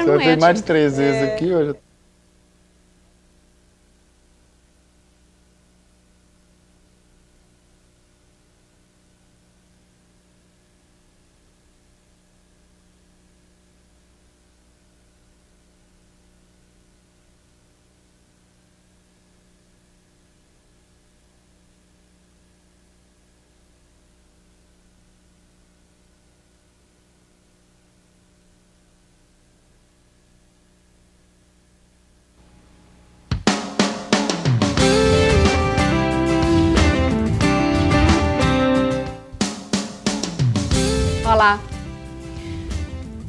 não é. Eu tenho mais de 3 vezes aqui hoje. Olá!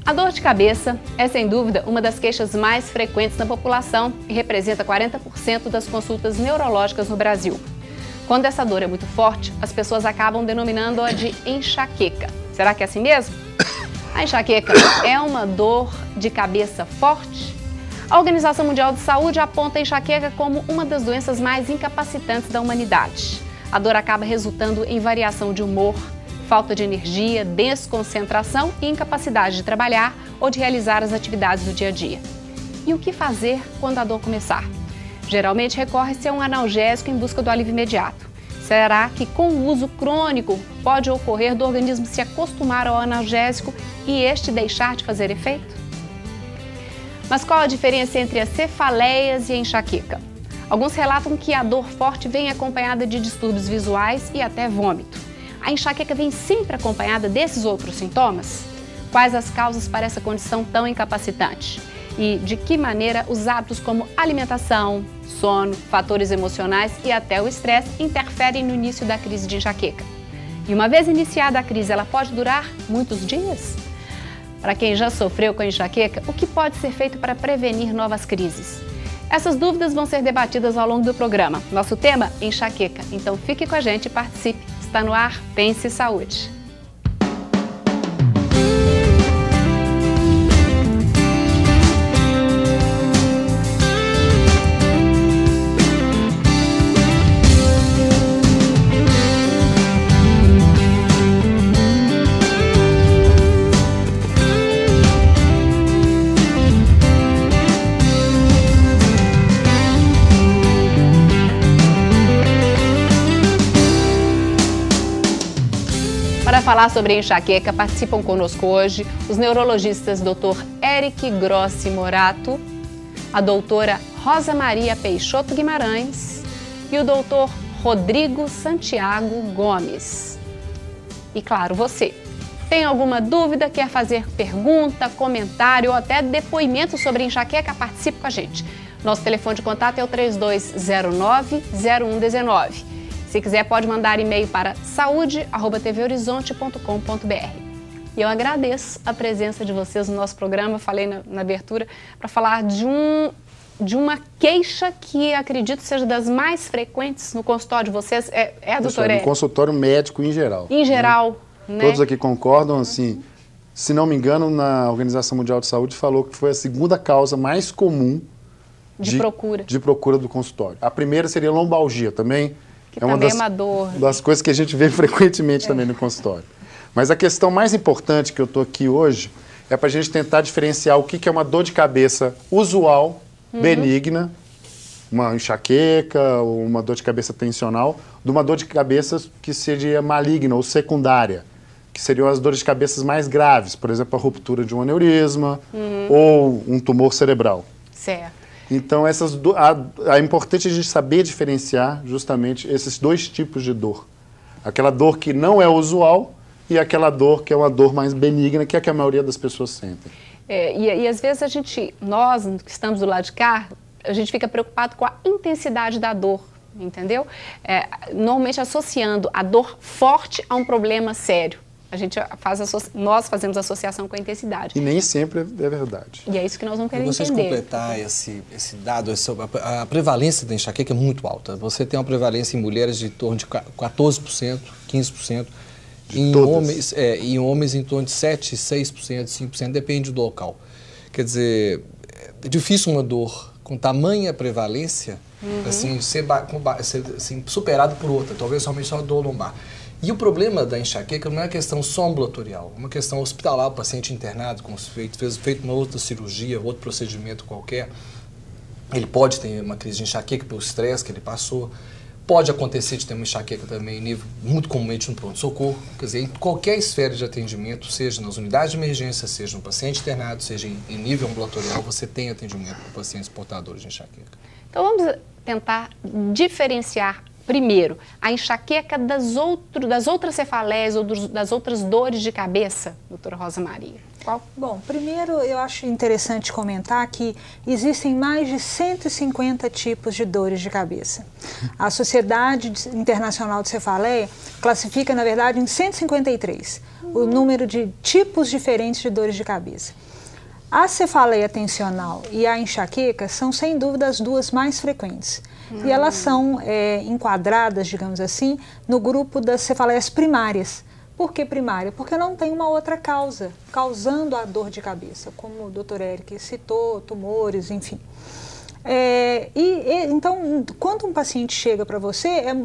A dor de cabeça é, sem dúvida, uma das queixas mais frequentes na população e representa 40% das consultas neurológicas no Brasil. Quando essa dor é muito forte, as pessoas acabam denominando-a de enxaqueca. Será que é assim mesmo? A enxaqueca é uma dor de cabeça forte? A Organização Mundial de Saúde aponta a enxaqueca como uma das doenças mais incapacitantes da humanidade. A dor acaba resultando em variação de humor, falta de energia, desconcentração e incapacidade de trabalhar ou de realizar as atividades do dia a dia. E o que fazer quando a dor começar? Geralmente recorre-se a um analgésico em busca do alívio imediato. Será que com o uso crônico pode ocorrer do organismo se acostumar ao analgésico e este deixar de fazer efeito? Mas qual a diferença entre as cefaleias e a enxaqueca? Alguns relatam que a dor forte vem acompanhada de distúrbios visuais e até vômito. A enxaqueca vem sempre acompanhada desses outros sintomas? Quais as causas para essa condição tão incapacitante? E de que maneira os hábitos como alimentação, sono, fatores emocionais e até o estresse interferem no início da crise de enxaqueca? E uma vez iniciada a crise, ela pode durar muitos dias? Para quem já sofreu com a enxaqueca, o que pode ser feito para prevenir novas crises? Essas dúvidas vão ser debatidas ao longo do programa. Nosso tema, enxaqueca. Então fique com a gente e participe. Está no ar, Pense Saúde. Para falar sobre a enxaqueca, participam conosco hoje os neurologistas Dr. Eric Grossi Morato, a doutora Rosa Maria Peixoto Guimarães e o Dr. Rodrigo Santiago Gomes. E claro, você tem alguma dúvida, quer fazer pergunta, comentário ou até depoimento sobre enxaqueca? Participe com a gente. Nosso telefone de contato é o 3209-0119. Se quiser, pode mandar e-mail para saude@tvhorizonte.com.br. E eu agradeço a presença de vocês no nosso programa, falei na abertura, para falar de uma queixa que acredito seja das mais frequentes no consultório de vocês. A doutora No consultório médico em geral. Em geral, né? Todos aqui concordam, assim, se não me engano, na Organização Mundial de Saúde falou que foi a segunda causa mais comum de procura do consultório. A primeira seria lombalgia também. Que também é uma dor. Das coisas que a gente vê frequentemente também no consultório. Mas a questão mais importante que eu estou aqui hoje é para a gente tentar diferenciar o que é uma dor de cabeça usual, benigna, uma enxaqueca ou uma dor de cabeça tensional, de uma dor de cabeça que seria maligna ou secundária, que seriam as dores de cabeça mais graves, por exemplo, a ruptura de um aneurisma ou um tumor cerebral. Certo. Então, é importante a gente saber diferenciar justamente esses dois tipos de dor. Aquela dor que não é usual e aquela dor que é uma dor mais benigna, que é a que a maioria das pessoas sentem. E às vezes nós que estamos do lado de cá, a gente fica preocupado com a intensidade da dor, entendeu? Normalmente associando a dor forte a um problema sério. Nós fazemos associação com a intensidade. E nem sempre é verdade. E é isso que nós vamos querer entender. Vocês completar esse dado, a prevalência da enxaqueca é muito alta. Você tem uma prevalência em mulheres de em torno de 14%, 15%. Em homens em torno de 7%, 6%, 5%, depende do local. Quer dizer, é difícil uma dor com tamanha prevalência assim, ser superada por outra, talvez somente só a dor lombar. E o problema da enxaqueca não é uma questão só ambulatorial, é uma questão hospitalar, o paciente internado, como feito uma outra cirurgia, outro procedimento qualquer, ele pode ter uma crise de enxaqueca pelo estresse que ele passou, pode acontecer de ter uma enxaqueca também em nível, muito comumente no pronto-socorro, quer dizer, em qualquer esfera de atendimento, seja nas unidades de emergência, seja no paciente internado, seja em nível ambulatorial, você tem atendimento para pacientes portadores de enxaqueca. Então vamos tentar diferenciar primeiro a enxaqueca das outras cefaleias ou das outras dores de cabeça, doutora Rosa Maria. Qual? Bom, primeiro eu acho interessante comentar que existem mais de 150 tipos de dores de cabeça. A Sociedade Internacional de Cefaleia classifica, na verdade, em 153 o número de tipos diferentes de dores de cabeça. A cefaleia tensional e a enxaqueca são, sem dúvida, as duas mais frequentes. E elas são enquadradas, digamos assim, no grupo das cefaleias primárias. Por que primária? Porque não tem uma outra causa causando a dor de cabeça, como o Dr. Eric citou, tumores, enfim. Então, quando um paciente chega para você, é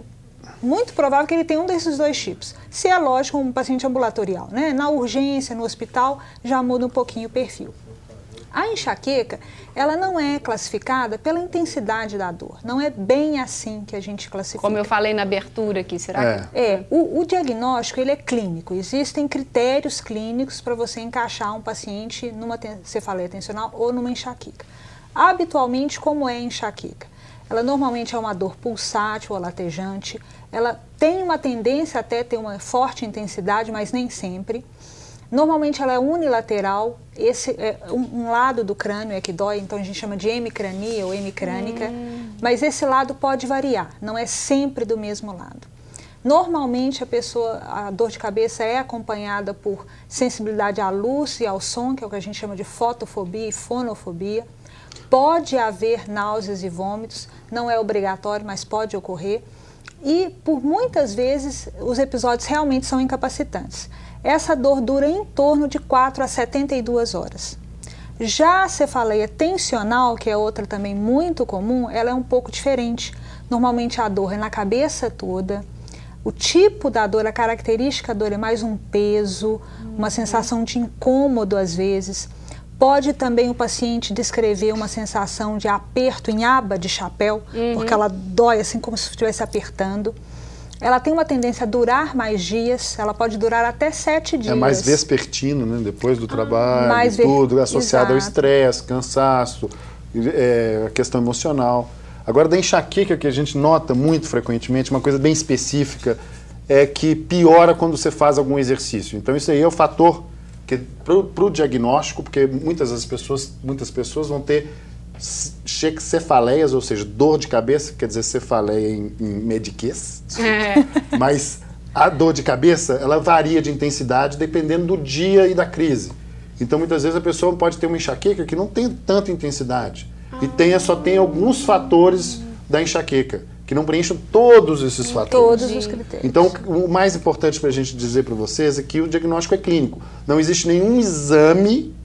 muito provável que ele tenha um desses dois tipos. Se é lógico, um paciente ambulatorial, né? Na urgência, no hospital, já muda um pouquinho o perfil. A enxaqueca, ela não é classificada pela intensidade da dor. Não é bem assim que a gente classifica. Como eu falei na abertura aqui, será que... O diagnóstico, ele é clínico. Existem critérios clínicos para você encaixar um paciente numa cefaleia tensional ou numa enxaqueca. Habitualmente, como é a enxaqueca? Ela normalmente é uma dor pulsátil ou latejante. Ela tem uma tendência até a ter uma forte intensidade, mas nem sempre. Normalmente ela é unilateral, um lado do crânio é que dói, então a gente chama de hemicrania ou hemicrânica, mas esse lado pode variar, não é sempre do mesmo lado. Normalmente a dor de cabeça é acompanhada por sensibilidade à luz e ao som, que é o que a gente chama de fotofobia e fonofobia. Pode haver náuseas e vômitos, não é obrigatório, mas pode ocorrer. E por muitas vezes os episódios realmente são incapacitantes. Essa dor dura em torno de 4 a 72 horas. Já a cefaleia tensional, que é outra também muito comum, ela é um pouco diferente. Normalmente a dor é na cabeça toda. O tipo da dor, a característica da dor é mais um peso, uma sensação de incômodo às vezes. Pode também o paciente descrever uma sensação de aperto em aba de chapéu, porque ela dói assim como se estivesse apertando. Ela tem uma tendência a durar mais dias, ela pode durar até 7 dias. É mais vespertino, né? Depois do trabalho, tudo associado ao estresse, cansaço, a questão emocional. Agora, da enxaqueca, que a gente nota muito frequentemente, uma coisa bem específica, é que piora quando você faz algum exercício. Então, isso aí é o fator que para o diagnóstico, porque muitas pessoas vão ter cefaleias, ou seja, dor de cabeça, quer dizer cefaleia em mediquês, mas a dor de cabeça, ela varia de intensidade dependendo do dia e da crise. Então, muitas vezes a pessoa pode ter uma enxaqueca que não tem tanta intensidade e só tem alguns fatores da enxaqueca, que não preenchem todos esses fatores. Todos os critérios. Então, o mais importante para a gente dizer para vocês é que o diagnóstico é clínico. Não existe nenhum exame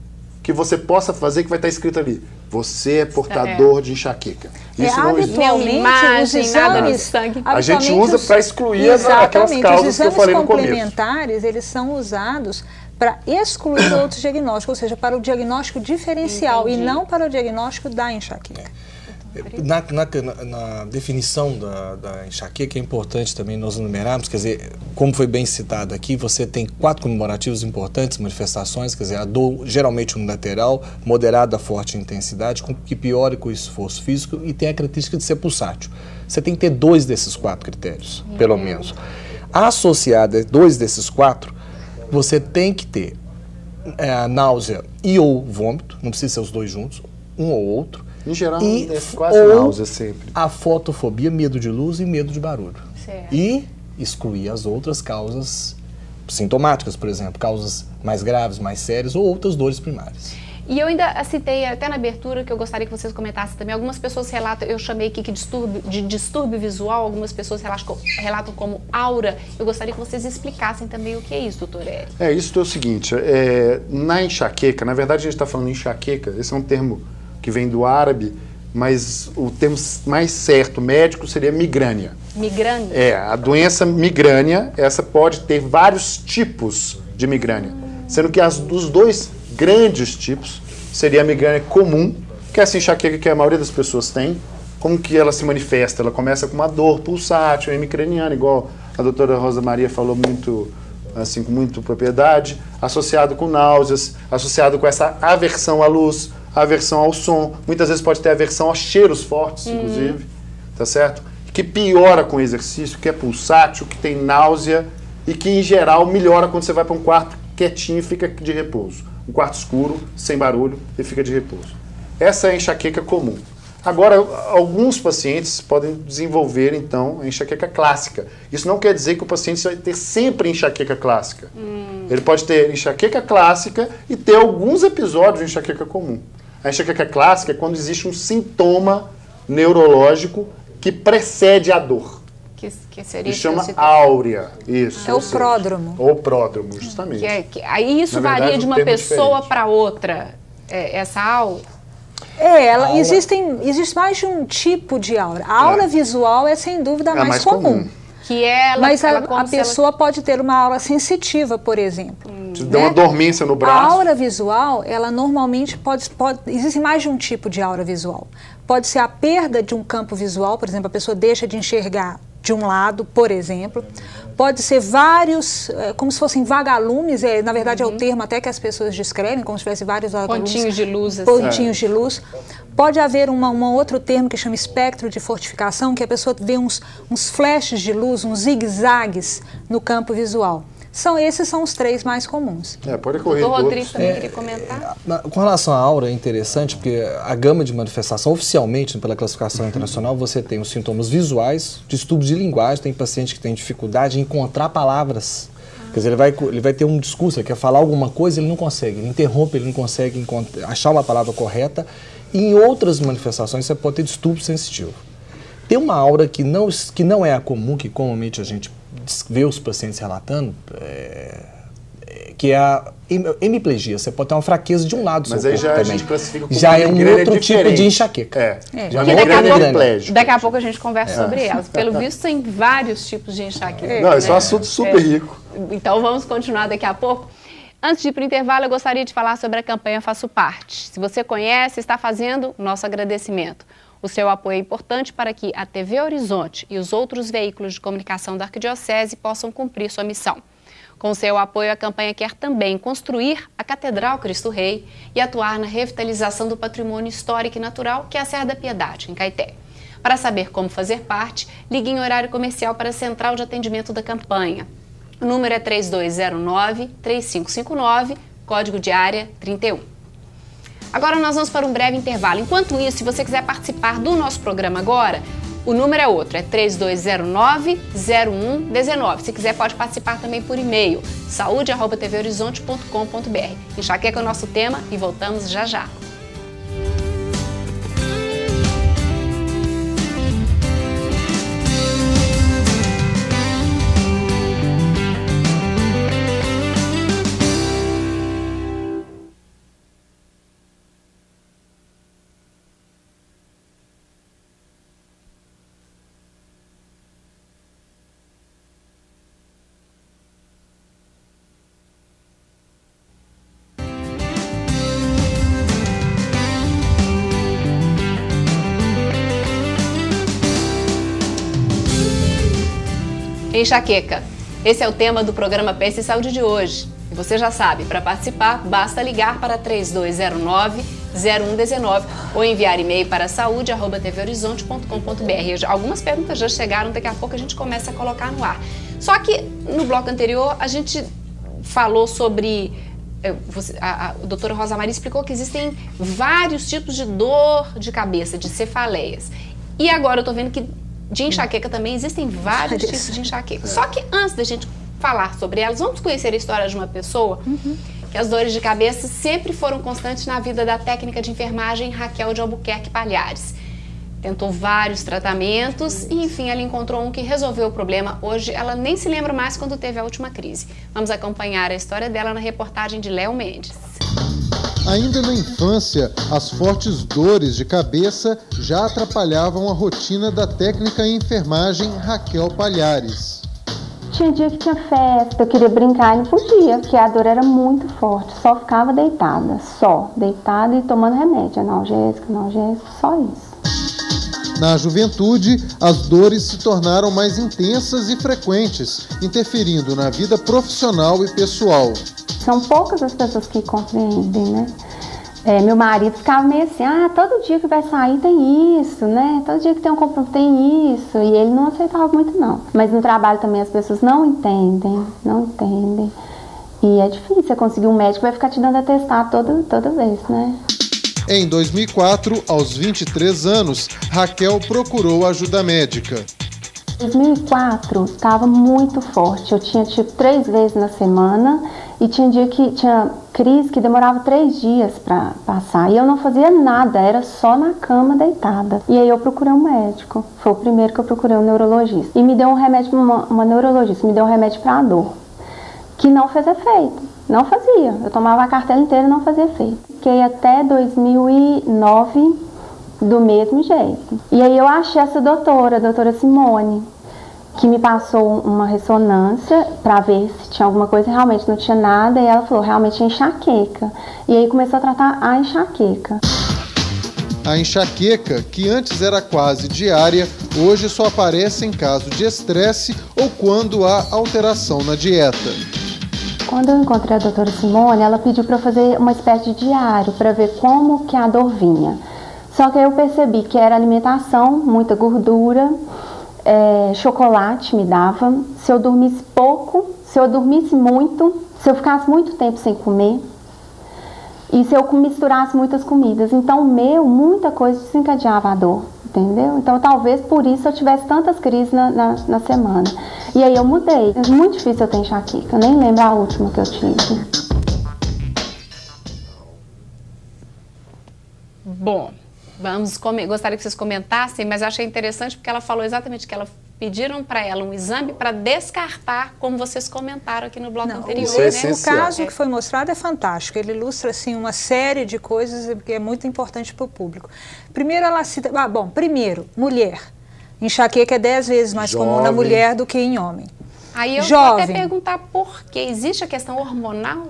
que você possa fazer que vai estar escrito ali: você é portador de enxaqueca. Isso não existe. Os exames, a gente usa para excluir aquelas causas que eu falei no começo. Os exames complementares, eles são usados para excluir outros diagnósticos, ou seja, para o diagnóstico diferencial. Entendi. E não para o diagnóstico da enxaqueca. Na definição da enxaqueca é importante também nós enumerarmos, quer dizer, como foi bem citado aqui, você tem 4 comemorativos importantes, manifestações, quer dizer, a dor geralmente unilateral, moderada a forte intensidade, que piora com o esforço físico e tem a característica de ser pulsátil. Você tem que ter 2 desses 4 critérios, pelo menos. Associada a 2 desses 4, você tem que ter náusea e ou vômito, não precisa ser os 2 juntos, um ou outro. Em geral, é quase náusea sempre. A fotofobia, medo de luz e medo de barulho. Certo. E excluir as outras causas sintomáticas, por exemplo, causas mais graves, mais sérias ou outras dores primárias. E eu ainda citei até na abertura que eu gostaria que vocês comentassem também. Algumas pessoas relatam, eu chamei aqui de distúrbio visual, algumas pessoas relatam como aura. Eu gostaria que vocês explicassem também o que é isso, doutor Eric. Isso é o seguinte, na enxaqueca, na verdade a gente está falando enxaqueca, esse é um termo que vem do árabe, mas o termo mais certo médico seria migrânia. Migrânia? A doença migrânia, essa pode ter vários tipos de migrânia, sendo que os dois grandes tipos seria a migrânia comum, que é essa enxaqueca que a maioria das pessoas tem. Como que ela se manifesta? Ela começa com uma dor pulsátil, hemicraniana, igual a doutora Rosa Maria falou muito, assim, com muita propriedade, associado com náuseas, associado com essa aversão à luz, aversão ao som, muitas vezes pode ter aversão a cheiros fortes, inclusive, tá certo? Que piora com o exercício, que é pulsátil, que tem náusea e que, em geral, melhora quando você vai para um quarto quietinho e fica de repouso. Um quarto escuro, sem barulho, e fica de repouso. Essa é a enxaqueca comum. Agora, alguns pacientes podem desenvolver, então, a enxaqueca clássica. Isso não quer dizer que o paciente vai ter sempre enxaqueca clássica. Ele pode ter enxaqueca clássica e ter alguns episódios de enxaqueca comum. A enxaqueca clássica é quando existe um sintoma neurológico que precede a dor. Que seria? Que chama áurea. Isso. É o pródromo. Ou pródromo, justamente. Aí isso varia de uma pessoa para outra, essa áurea? Existe mais de um tipo de aura. A aura visual é, sem dúvida, a mais comum. Que ela, mas a pessoa pode ter uma aura sensitiva, por exemplo. Se der uma dormência no braço. A aura visual, ela normalmente existe mais de um tipo de aura visual. Pode ser a perda de um campo visual, por exemplo, a pessoa deixa de enxergar de um lado, por exemplo. Pode ser vários, como se fossem vagalumes, na verdade é o termo até que as pessoas descrevem, como se tivesse vários vagalumes. Pontinhos de luz. Assim. Pontinhos de luz. Pode haver um outro termo que chama espectro de fortificação, que a pessoa vê uns flashes de luz, uns zigue-zagues no campo visual. Esses são os três mais comuns. Pode ocorrer. O Rodrigo também queria comentar. Com relação à aura, é interessante, porque a gama de manifestação, oficialmente, pela classificação internacional, você tem os sintomas visuais, distúrbios de linguagem, tem paciente que tem dificuldade em encontrar palavras. Quer dizer, ele vai ter um discurso, ele quer falar alguma coisa, ele não consegue, ele interrompe, ele não consegue achar uma palavra correta. E em outras manifestações, você pode ter distúrbio sensitivo. Tem uma aura que não é a comum, que comumente a gente vê os pacientes relatando, que é a hemiplegia. Você pode ter uma fraqueza de um lado do seu corpo também. Mas aí já a gente classifica como já é um outro tipo de enxaqueca. Daqui a pouco a gente conversa sobre elas. Pelo visto, tem vários tipos de enxaqueca. Não, isso é um assunto super rico. Então vamos continuar daqui a pouco. Antes de ir para o intervalo, eu gostaria de falar sobre a campanha Faço Parte. Se você conhece, está fazendo, nosso agradecimento. O seu apoio é importante para que a TV Horizonte e os outros veículos de comunicação da Arquidiocese possam cumprir sua missão. Com o seu apoio, a campanha quer também construir a Catedral Cristo Rei e atuar na revitalização do patrimônio histórico e natural, que é a Serra da Piedade, em Caeté. Para saber como fazer parte, ligue em horário comercial para a central de atendimento da campanha. O número é 3209-3559, código de área 31. Agora nós vamos para um breve intervalo. Enquanto isso, se você quiser participar do nosso programa agora, o número é outro, é 3209-0119. Se quiser, pode participar também por e-mail, saude@tvhorizonte.com.br. Enxaqueca é o nosso tema e voltamos já já. Enxaqueca. Esse é o tema do programa PS Saúde de hoje. E você já sabe, para participar, basta ligar para 3209-0119 ou enviar e-mail para saude@tvhorizonte.com.br. Algumas perguntas já chegaram, daqui a pouco a gente começa a colocar no ar. Só que no bloco anterior a gente falou sobre... A doutora Rosa Maria explicou que existem vários tipos de dor de cabeça, de cefaleias. E agora eu estou vendo que de enxaqueca também existem vários tipos de enxaqueca. Só que antes da gente falar sobre elas, vamos conhecer a história de uma pessoa que as dores de cabeça sempre foram constantes na vida da técnica de enfermagem Raquel de Albuquerque Palhares. Tentou vários tratamentos e, enfim, ela encontrou um que resolveu o problema. Hoje, ela nem se lembra mais quando teve a última crise. Vamos acompanhar a história dela na reportagem de Léo Mendes. Ainda na infância, as fortes dores de cabeça já atrapalhavam a rotina da técnica em enfermagem Raquel Palhares. Tinha dia que tinha festa, eu queria brincar e não podia, porque a dor era muito forte, só ficava deitada e tomando remédio, analgésico, só isso. Na juventude, as dores se tornaram mais intensas e frequentes, interferindo na vida profissional e pessoal. São poucas as pessoas que compreendem, né? Meu marido ficava meio assim, todo dia que vai sair tem isso, né? Todo dia que tem um compromisso tem isso. E ele não aceitava muito, não. Mas no trabalho também as pessoas não entendem. E é difícil você conseguir um médico que vai ficar te dando atestado toda vez, né? Em 2004, aos 23 anos, Raquel procurou ajuda médica. Em 2004, estava muito forte. Eu tinha 3 vezes na semana e tinha dia que tinha crise que demorava 3 dias para passar. E eu não fazia nada, era só na cama deitada. E aí eu procurei um médico. Foi o primeiro que eu procurei, um neurologista. E me deu um remédio, uma neurologista, me deu um remédio para a dor, que não fez efeito. Não fazia. Eu tomava a cartela inteira e não fazia efeito. Fiquei até 2009 do mesmo jeito. E aí eu achei essa doutora, a doutora Simone, que me passou uma ressonância para ver se tinha alguma coisa, realmente não tinha nada, e ela falou, realmente é enxaqueca. E aí começou a tratar a enxaqueca. A enxaqueca, que antes era quase diária, hoje só aparece em caso de estresse ou quando há alteração na dieta. Quando eu encontrei a doutora Simone, ela pediu para eu fazer uma espécie de diário para ver como que a dor vinha. Só que aí eu percebi que era alimentação, muita gordura, chocolate me dava. Se eu dormisse pouco, se eu dormisse muito, se eu ficasse muito tempo sem comer e se eu misturasse muitas comidas. Então, muita coisa desencadeava a dor, entendeu? Então, talvez por isso eu tivesse tantas crises na semana. E aí eu mudei. É muito difícil eu ter enxaqueca, eu nem lembro a última que eu tive. Bom, gostaria que vocês comentassem, mas eu achei interessante porque ela falou exatamente que pediram para ela um exame para descartar, como vocês comentaram aqui no bloco anterior. Isso é né? essencial. O caso que foi mostrado é fantástico. Ele ilustra assim, uma série de coisas que é muito importante para o público. Primeiro, ela cita... Primeiro, mulher. Enxaqueca é 10 vezes mais comum na mulher do que em homem. Aí eu vou até perguntar por quê. Existe a questão hormonal?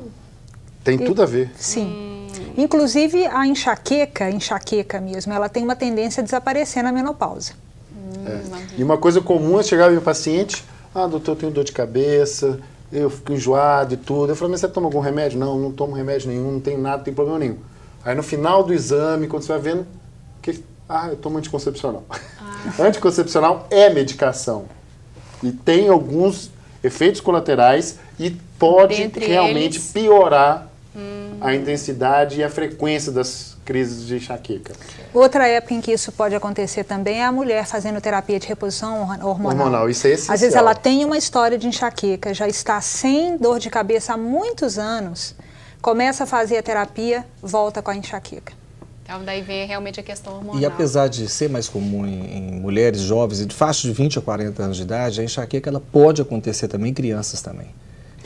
Tem tudo a ver. Sim. Inclusive, a enxaqueca mesmo, ela tem uma tendência a desaparecer na menopausa. E uma coisa comum é chegar no paciente, doutor, eu tenho dor de cabeça, eu fico enjoado e tudo. Eu falo, mas você toma algum remédio? Não tomo remédio nenhum, não tenho nada, não tem problema nenhum. Aí no final do exame, quando você vai vendo, eu tomo anticoncepcional. Anticoncepcional é medicação. E tem alguns efeitos colaterais e pode realmente piorar a intensidade e a frequência das crises de enxaqueca. Outra época em que isso pode acontecer também é a mulher fazendo terapia de reposição hormonal. Isso é essencial. Às vezes ela tem uma história de enxaqueca, já está sem dor de cabeça há muitos anos, começa a fazer a terapia, volta com a enxaqueca. Então daí vem realmente a questão hormonal. E apesar de ser mais comum em mulheres jovens, de faixa de 20 a 40 anos de idade, a enxaqueca ela pode acontecer também em crianças também.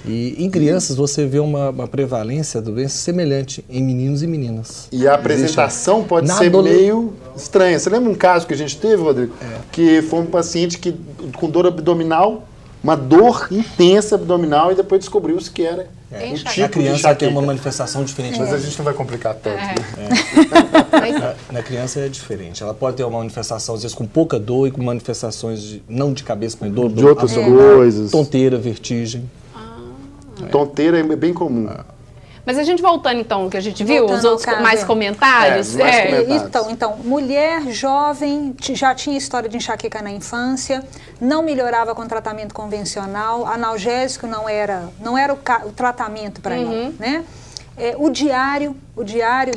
E em crianças você vê uma prevalência da doença semelhante em meninos e meninas. E a apresentação pode ser meio estranha. Você lembra um caso que a gente teve, Rodrigo? Que foi um paciente com dor abdominal, uma dor intensa abdominal, e depois descobriu-se que era um tipo a criança tem uma manifestação diferente. Mas a gente não vai complicar tanto. Na criança é diferente. Ela pode ter uma manifestação, às vezes, com pouca dor e com manifestações não de cabeça, mas dor de outras coisas. Tonteira, vertigem. Tonteira é bem comum. Mas a gente voltando então, que a gente viu, os outros mais comentários. Então, mulher jovem, já tinha história de enxaqueca na infância, não melhorava com tratamento convencional, analgésico não era o tratamento para ela, né? O diário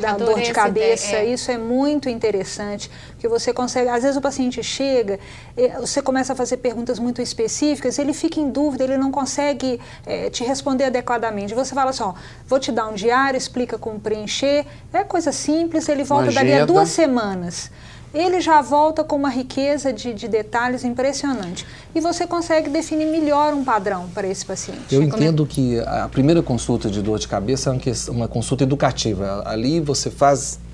da dor de cabeça, isso é muito interessante, porque você consegue, às vezes o paciente chega, você começa a fazer perguntas muito específicas, ele fica em dúvida, ele não consegue te responder adequadamente. Você fala assim, vou te dar um diário, explica como preencher, é coisa simples, ele volta dali a 2 semanas. ele já volta com uma riqueza de detalhes impressionante. E você consegue definir melhor um padrão para esse paciente. Eu entendo que a primeira consulta de dor de cabeça é uma consulta educativa. Ali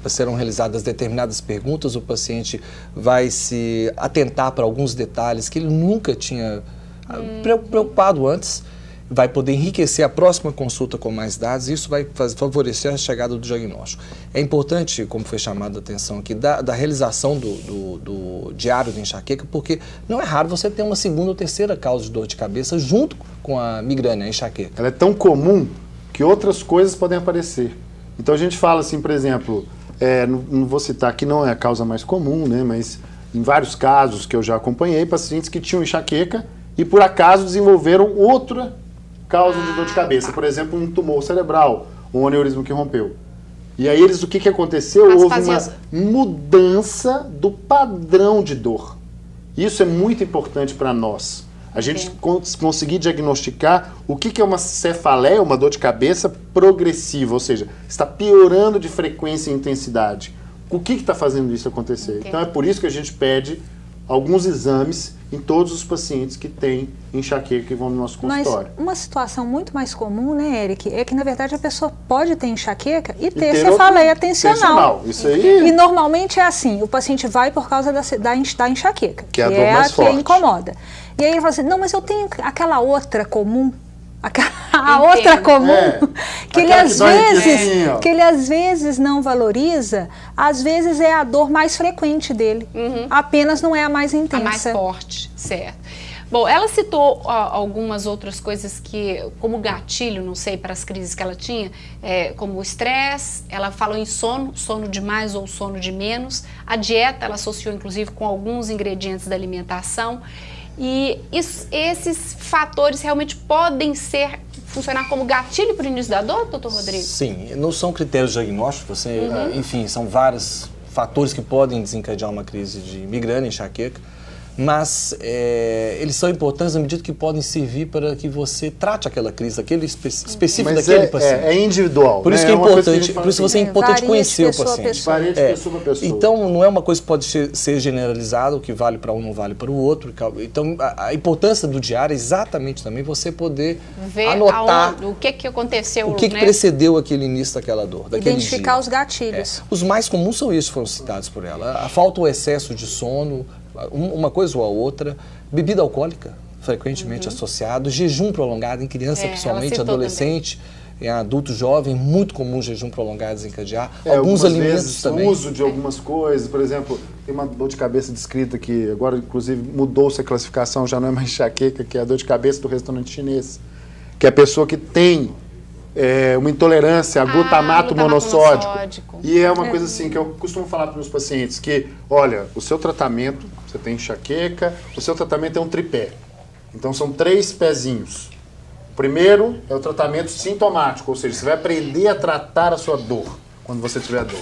serão realizadas determinadas perguntas, o paciente vai se atentar para alguns detalhes que ele nunca tinha preocupado antes, vai poder enriquecer a próxima consulta com mais dados e isso vai favorecer a chegada do diagnóstico. É importante, como foi chamada a atenção aqui, da realização do diário de enxaqueca, porque não é raro você ter uma segunda ou terceira causa de dor de cabeça junto com a migrânia, a enxaqueca. Ela é tão comum que outras coisas podem aparecer. Então a gente fala assim, por exemplo, não vou citar que não é a causa mais comum, né, mas em vários casos que eu já acompanhei, pacientes que tinham enxaqueca e por acaso desenvolveram outra causa de dor de cabeça, por exemplo, um tumor cerebral, um aneurisma que rompeu. E aí o que aconteceu? Houve uma mudança do padrão de dor. Isso é muito importante para nós. A gente conseguir diagnosticar o que é uma cefaleia, uma dor de cabeça progressiva, ou seja, está piorando de frequência e intensidade. O que está fazendo isso acontecer? Então é por isso que a gente pede alguns exames em todos os pacientes que têm enxaqueca que vão no nosso consultório. Mas uma situação muito mais comum, né, Eric, é que na verdade a pessoa pode ter enxaqueca e ter cefaleia tensional. Isso aí. E normalmente é assim, o paciente vai por causa da enxaqueca, que é a dor mais forte, que incomoda. E aí ele fala assim, não, mas eu tenho aquela outra comum, a outra comum, que ele às vezes não valoriza, às vezes é a dor mais frequente dele, apenas não é a mais intensa. A mais forte, certo. Bom, ela citou algumas outras coisas que, como gatilho, não sei, para as crises que ela tinha, como o estresse, ela falou em sono de mais ou sono de menos, a dieta ela associou inclusive com alguns ingredientes da alimentação. E esses fatores realmente podem funcionar como gatilho para o início da dor, doutor Rodrigo? Sim, não são critérios diagnósticos, enfim, são vários fatores que podem desencadear uma crise de migrânia, enxaqueca, mas eles são importantes na medida que podem servir para que você trate aquela crise, aquele específico daquele paciente. É individual. Por isso que é importante, por isso você é importante conhecer o paciente. Varia de pessoa para pessoa. Então, não é uma coisa que pode ser generalizada, o que vale para um não vale para o outro. Então, a importância do diário é exatamente também você poder anotar o que aconteceu, o que precedeu aquele início daquela dor, daquele identificar dia. Os gatilhos. Os mais comuns são esses que foram citados por ela. A falta ou excesso de sono, uma coisa ou a outra, bebida alcoólica, frequentemente associado, jejum prolongado em criança, principalmente adolescente, em adulto jovem, muito comum jejum prolongado desencadear. Alguns alimentos vezes, também. O uso de algumas coisas, por exemplo, tem uma dor de cabeça descrita que agora, inclusive, mudou-se a classificação, já não é mais enxaqueca, que é a dor de cabeça do restaurante chinês, que é a pessoa que tem uma intolerância a glutamato monossódico. E é uma coisa assim que eu costumo falar para os meus pacientes, que, olha, o seu tratamento, você tem enxaqueca, o seu tratamento é um tripé. Então são 3 pezinhos. O primeiro é o tratamento sintomático, ou seja, você vai aprender a tratar a sua dor quando você tiver dor.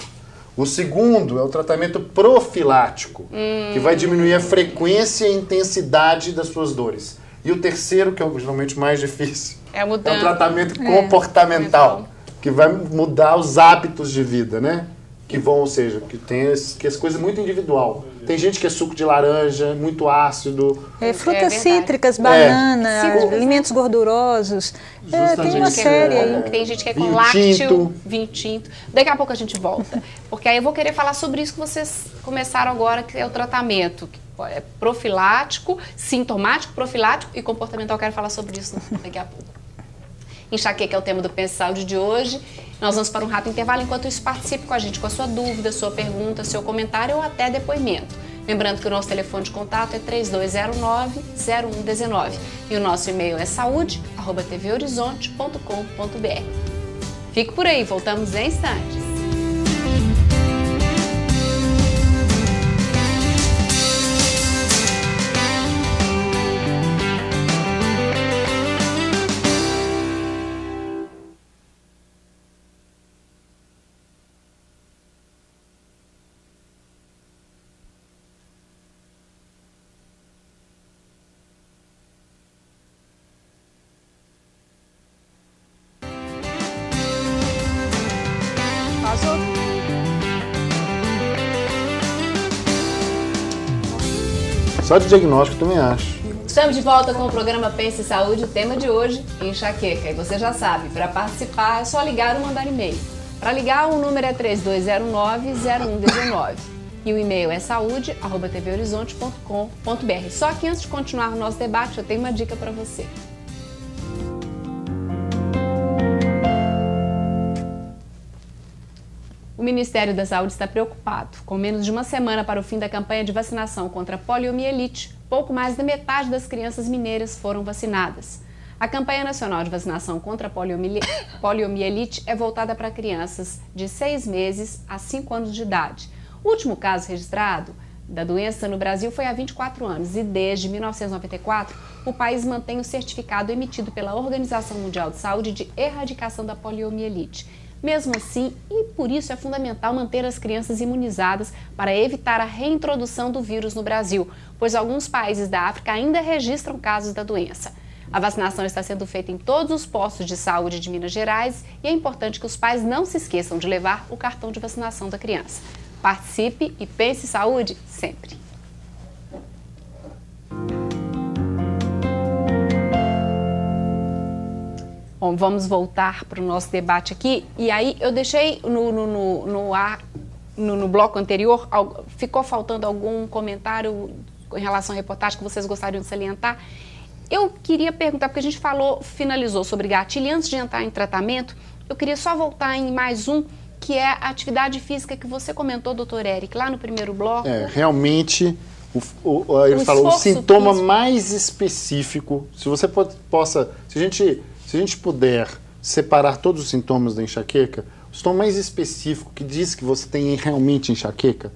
O segundo é o tratamento profilático, que vai diminuir a frequência e intensidade das suas dores. E o terceiro, que é geralmente mais difícil, é o tratamento comportamental, que vai mudar os hábitos de vida, né? Que vão, ou seja, que tem as coisas muito individual. Tem gente que é suco de laranja, muito ácido. Frutas cítricas, banana, alimentos gordurosos. Tem uma série aí. Tem gente que é com lácteo, vinho tinto. Daqui a pouco a gente volta. Porque aí eu vou querer falar sobre isso que vocês começaram agora, que é o tratamento. Profilático, sintomático, profilático e comportamental. Eu quero falar sobre isso daqui a pouco. Enxaqueca é o tema do Pense Saúde de hoje. Nós vamos para um rápido intervalo. Enquanto isso, participe com a gente com a sua dúvida, sua pergunta, seu comentário ou até depoimento. Lembrando que o nosso telefone de contato é 3209-0119 e o nosso e-mail é saúde@tvhorizonte.com.br. Fique por aí, voltamos em instantes. Só de diagnóstico também acho. Estamos de volta com o programa Pense em Saúde. O tema de hoje, enxaqueca. E você já sabe, para participar é só ligar ou mandar e-mail. Para ligar, o número é 3209-0119. E o e-mail é saúde@tvhorizonte.com.br. Só que antes de continuar o nosso debate, eu tenho uma dica para você. O Ministério da Saúde está preocupado. Com menos de uma semana para o fim da campanha de vacinação contra a poliomielite, pouco mais da metade das crianças mineiras foram vacinadas. A campanha nacional de vacinação contra a poliomielite é voltada para crianças de 6 meses a 5 anos de idade. O último caso registrado da doença no Brasil foi há 24 anos e desde 1994 o país mantém o certificado emitido pela Organização Mundial de Saúde de erradicação da poliomielite. Mesmo assim, e por isso é fundamental manter as crianças imunizadas para evitar a reintrodução do vírus no Brasil, pois alguns países da África ainda registram casos da doença. A vacinação está sendo feita em todos os postos de saúde de Minas Gerais e é importante que os pais não se esqueçam de levar o cartão de vacinação da criança. Participe e pense em saúde sempre. Bom, vamos voltar para o nosso debate aqui. E aí eu deixei no bloco anterior, ficou faltando algum comentário em relação à reportagem que vocês gostariam de salientar. Eu queria perguntar, porque a gente finalizou sobre gatilho, e antes de entrar em tratamento, eu queria só voltar em mais um, que é a atividade física que você comentou, doutor Eric, lá no primeiro bloco. Realmente, ele falou, o sintoma físico mais específico, se você se a gente puder separar todos os sintomas da enxaqueca, o sintoma mais específico que diz que você tem realmente enxaqueca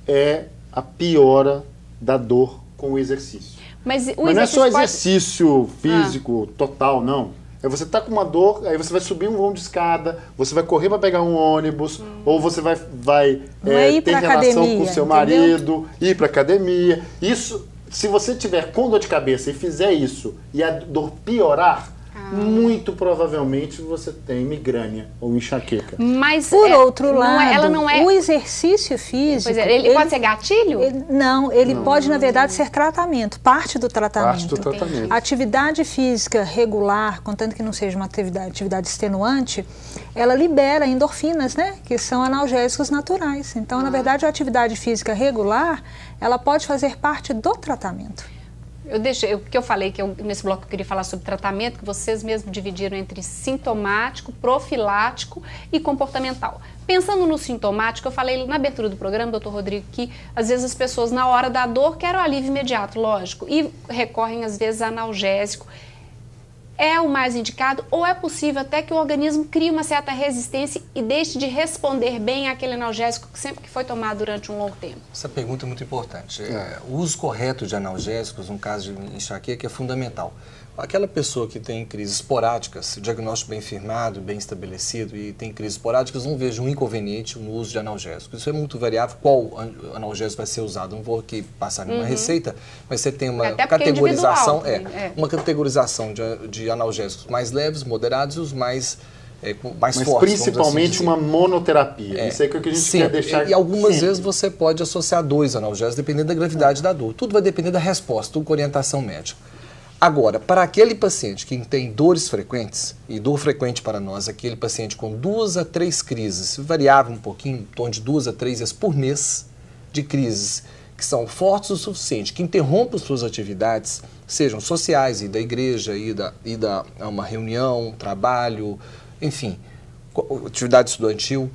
é a piora da dor com o exercício. Mas não é só exercício físico total, não. Você tá com uma dor, aí você vai subir um vão de escada, você vai correr para pegar um ônibus, ou você vai ter relação com o seu marido, ir para academia. Isso, se você tiver com dor de cabeça e fizer isso e a dor piorar, muito provavelmente você tem migrânia ou enxaqueca. Mas por outro lado, o exercício físico... Ele pode ser gatilho? Ele pode, na verdade, ser tratamento, parte do tratamento. Parte do tratamento. A atividade física regular, contanto que não seja uma atividade extenuante, ela libera endorfinas, né? Que são analgésicos naturais. Então, na verdade, a atividade física regular, ela pode fazer parte do tratamento. Porque eu falei que nesse bloco eu queria falar sobre tratamento, que vocês mesmos dividiram entre sintomático, profilático e comportamental. Pensando no sintomático, eu falei na abertura do programa, doutor Rodrigo, que às vezes as pessoas na hora da dor querem o alívio imediato, lógico, e recorrem às vezes a analgésico. É o mais indicado ou é possível até que o organismo crie uma certa resistência e deixe de responder bem àquele analgésico sempre que foi tomado durante um longo tempo? Essa pergunta é muito importante. O uso correto de analgésicos, no caso de enxaqueca, é fundamental. Aquela pessoa que tem crises esporádicas, diagnóstico bem firmado, bem estabelecido e tem crises esporádicas, não vejo um inconveniente no uso de analgésicos. Isso é muito variável, qual analgésico vai ser usado. Não vou aqui passar nenhuma receita, mas você tem uma categorização, uma categorização de analgésicos mais leves, moderados e os mais fortes. Mas principalmente assim uma monoterapia. Isso é o que a gente quer deixar. E algumas vezes você pode associar 2 analgésicos, dependendo da gravidade da dor. Tudo vai depender da resposta, tudo com orientação médica. Agora, para aquele paciente que tem dores frequentes, e dor frequente para nós, aquele paciente com 2 a 3 crises, variava um pouquinho, em torno de 2 a 3 vezes por mês de crises, que são fortes o suficiente, que interrompem suas atividades, sejam sociais, ir da igreja, ir a uma reunião, trabalho, enfim, atividade estudantil,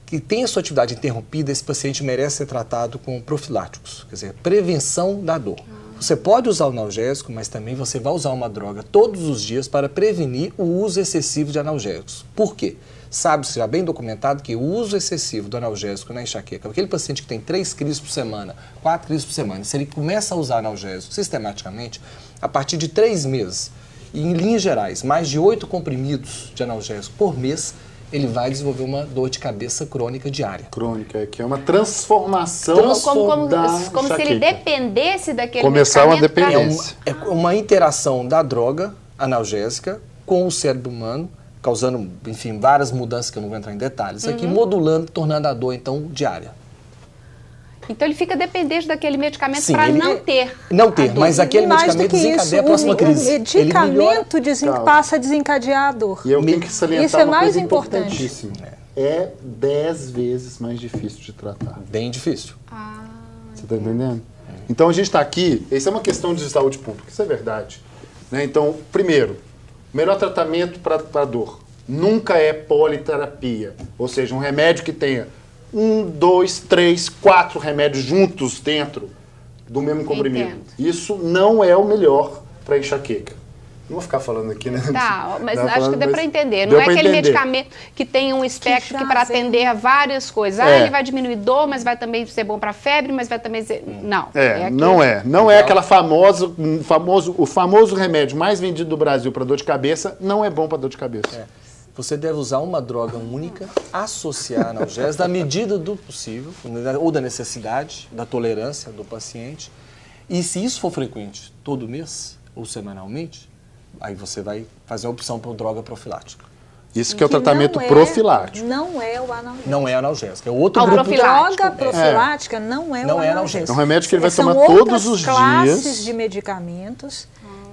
que tem a sua atividade interrompida, esse paciente merece ser tratado com profiláticos, quer dizer, prevenção da dor. Você pode usar o analgésico, mas também você vai usar uma droga todos os dias para prevenir o uso excessivo de analgésicos. Por quê? Sabe-se já bem documentado que o uso excessivo do analgésico na enxaqueca, aquele paciente que tem 3 crises por semana, 4 crises por semana, se ele começa a usar analgésico sistematicamente, a partir de 3 meses, e em linhas gerais, mais de 8 comprimidos de analgésico por mês, ele vai desenvolver uma dor de cabeça crônica diária. Crônica, que é uma transformação como se ele dependesse daquele começar uma dependência. É uma interação da droga analgésica com o cérebro humano, causando, enfim, várias mudanças que eu não vou entrar em detalhes aqui, modulando, tornando a dor, então, diária. Então ele fica dependente daquele medicamento para não ter. Não ter, mas aquele medicamento desencadeia a próxima crise. O medicamento passa a desencadear a dor. E eu tenho que salientar isso é uma mais coisa importante. importantíssima. É 10 vezes mais difícil de tratar. Bem difícil. Você está entendendo? Então a gente está aqui, isso é uma questão de saúde pública, isso é verdade. Né? Então, primeiro, o melhor tratamento para dor nunca é politerapia, ou seja, um remédio que tenha 1, 2, 3, 4 remédios juntos dentro do mesmo comprimido. Entendo. Isso não é o melhor para enxaqueca. Não vou ficar falando aqui, né? Tá, mas Não, acho que deu para entender. Não deu é pra aquele entender. medicamento que tem um espectro que para atender a várias coisas. Ele vai diminuir dor, mas vai também ser bom para febre, mas vai também ser... Não. Não é aquela o famoso remédio mais vendido do Brasil para dor de cabeça, não é bom para dor de cabeça. Você deve usar uma droga única, associar analgésico, na medida do possível, ou da necessidade, da tolerância do paciente. E se isso for frequente, todo mês ou semanalmente, aí você vai fazer a opção por droga profilática. Isso que é o tratamento profilático. Não é o analgésico. Não é analgésico, é outro grupo. Droga profilática não é o analgésico. É um remédio que ele vai tomar São todos os outras classes dias. De medicamentos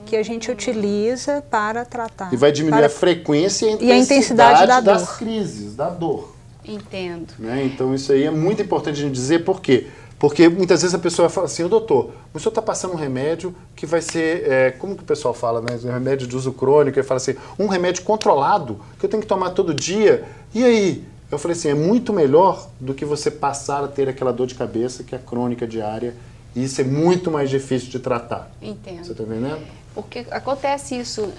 que a gente utiliza para tratar. E vai diminuir a frequência e a intensidade das crises, da dor. Entendo. Né? Então isso aí é muito importante a gente dizer por quê. Porque muitas vezes a pessoa fala assim, doutor, o senhor está passando um remédio que vai ser, como que o pessoal fala, né? Um remédio de uso crônico, ele fala assim, um remédio controlado, que eu tenho que tomar todo dia. E aí? Eu falei assim, é muito melhor do que você passar a ter aquela dor de cabeça, que é crônica diária, e isso é muito mais difícil de tratar. Entendo. Você está entendendo? Porque acontece isso,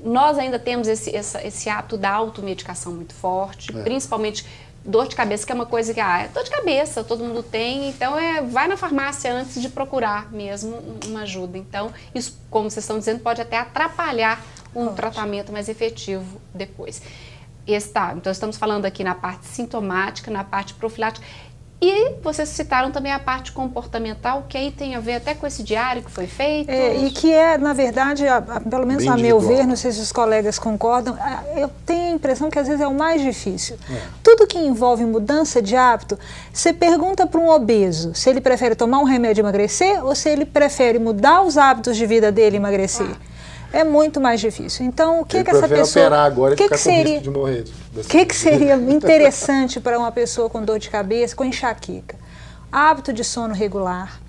nós ainda temos esse hábito da automedicação muito forte, principalmente dor de cabeça, que é uma coisa que, é dor de cabeça, todo mundo tem, então vai na farmácia antes de procurar mesmo uma ajuda. Então, isso, como vocês estão dizendo, pode até atrapalhar um tratamento mais efetivo depois. Então, estamos falando aqui na parte sintomática, na parte profilática. E vocês citaram também a parte comportamental, que aí tem a ver até com esse diário que foi feito. E que na verdade, pelo menos bem a meu individual. ver, não sei se os colegas concordam, eu tenho a impressão que às vezes é o mais difícil. Tudo que envolve mudança de hábito, você pergunta para um obeso se ele prefere tomar um remédio e emagrecer ou se ele prefere mudar os hábitos de vida dele e emagrecer. É muito mais difícil. Então, o que que essa pessoa... operar agora e ficar com seria, risco de morrer. O que seria interessante para uma pessoa com dor de cabeça, com enxaqueca? Hábito de sono regular,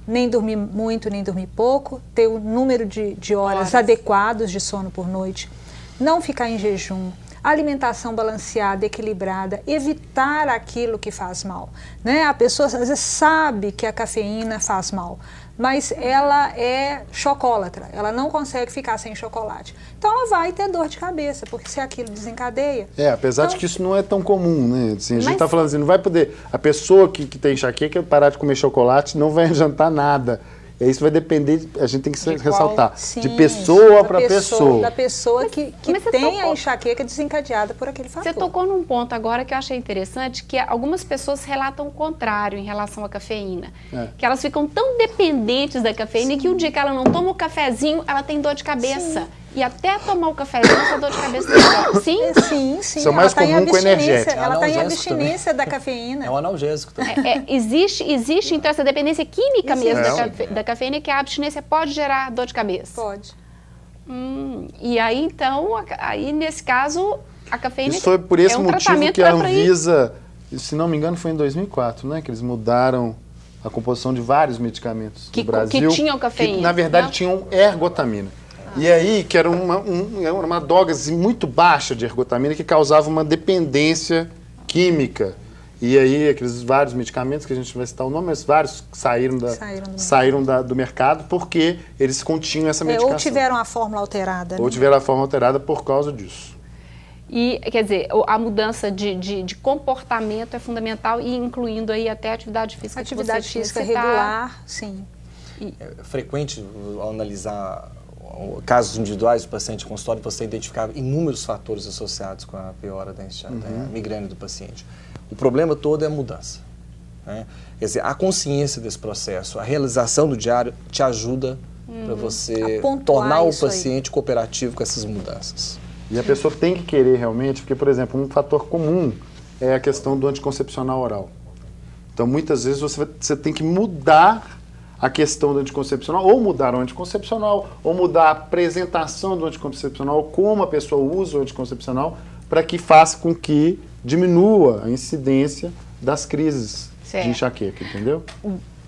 nem dormir muito, nem dormir pouco, ter o número de horas adequados de sono por noite, não ficar em jejum, alimentação balanceada, equilibrada, evitar aquilo que faz mal. Né? A pessoa às vezes sabe que a cafeína faz mal, mas ela é chocólatra, ela não consegue ficar sem chocolate. Então ela vai ter dor de cabeça, porque se aquilo desencadeia... Apesar de que isso não é tão comum, né? Assim, a gente está falando assim, não vai poder... A pessoa que tem enxaqueca parar de comer chocolate não vai adiantar nada. E isso vai depender, a gente tem que ressaltar, de pessoa para pessoa. Da pessoa que tem a enxaqueca desencadeada por aquele fator. Você tocou num ponto agora que eu achei interessante, que algumas pessoas relatam o contrário em relação à cafeína. Que elas ficam tão dependentes da cafeína que um dia que ela não toma o cafezinho, ela tem dor de cabeça. E até tomar o cafezinho, essa dor de cabeça tem. Sim? Isso é mais comum com energético. Ela está em abstinência da cafeína. É um analgésico também. Existe então essa dependência química mesmo da cafeína, que a abstinência pode gerar dor de cabeça. Pode. E aí então, nesse caso, a cafeína isso foi por esse motivo tratamento que a Anvisa, se não me engano foi em 2004, né, que eles mudaram a composição de vários medicamentos no Brasil. Que tinham cafeína. Que, na verdade, tinham ergotamina. E aí, que era uma dose muito baixa de ergotamina que causava uma dependência química. E aí, aqueles vários medicamentos, que a gente vai citar o nome, mas vários saíram do mercado porque eles continham essa medicação. Ou tiveram a fórmula alterada. Ou tiveram a fórmula alterada por causa disso. E, quer dizer, a mudança de comportamento é fundamental, e incluindo aí até a atividade física. Atividade física regular, sim. É frequente, ao analisar casos individuais do paciente em consultório, você identificar inúmeros fatores associados com a piora da migrânia do paciente. O problema todo é a mudança. Né? Quer dizer, a consciência desse processo, a realização do diário te ajuda para você tornar o paciente cooperativo com essas mudanças. E a pessoa tem que querer realmente, porque, por exemplo, um fator comum é a questão do anticoncepcional oral. Então, muitas vezes, você tem que mudar a questão do anticoncepcional, ou mudar o anticoncepcional, ou mudar a apresentação do anticoncepcional, como a pessoa usa o anticoncepcional, para que faça com que diminua a incidência das crises de enxaqueca, entendeu?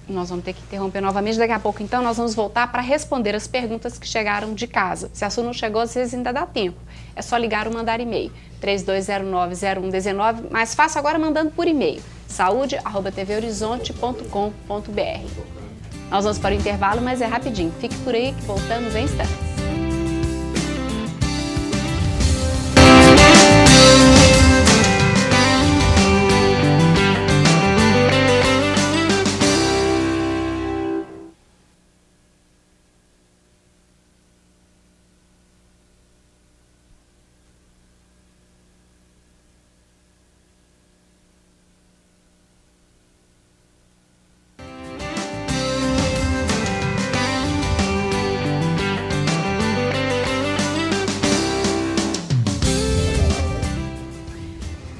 Nós vamos ter que interromper novamente. Daqui a pouco, então, nós vamos voltar para responder as perguntas que chegaram de casa. Se a sua não chegou, às vezes ainda dá tempo. É só ligar ou mandar e-mail. 3209-0119, mas faça agora mandando por e-mail. saúde@tvhorizonte.com.br. Nós vamos para o intervalo, mas é rapidinho. Fique por aí que voltamos em instantes.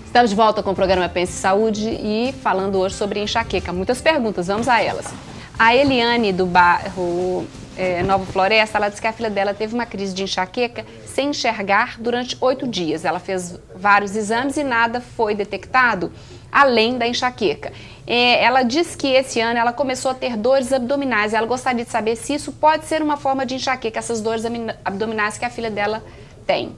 Estamos de volta com o programa Pense Saúde e falando hoje sobre enxaqueca. Muitas perguntas, vamos a elas. A Eliane, do bairro Nova Floresta, ela disse que a filha dela teve uma crise de enxaqueca sem enxergar durante 8 dias. Ela fez vários exames e nada foi detectado, além da enxaqueca. Ela disse que esse ano ela começou a ter dores abdominais. Ela gostaria de saber se isso pode ser uma forma de enxaqueca, essas dores abdominais que a filha dela tem.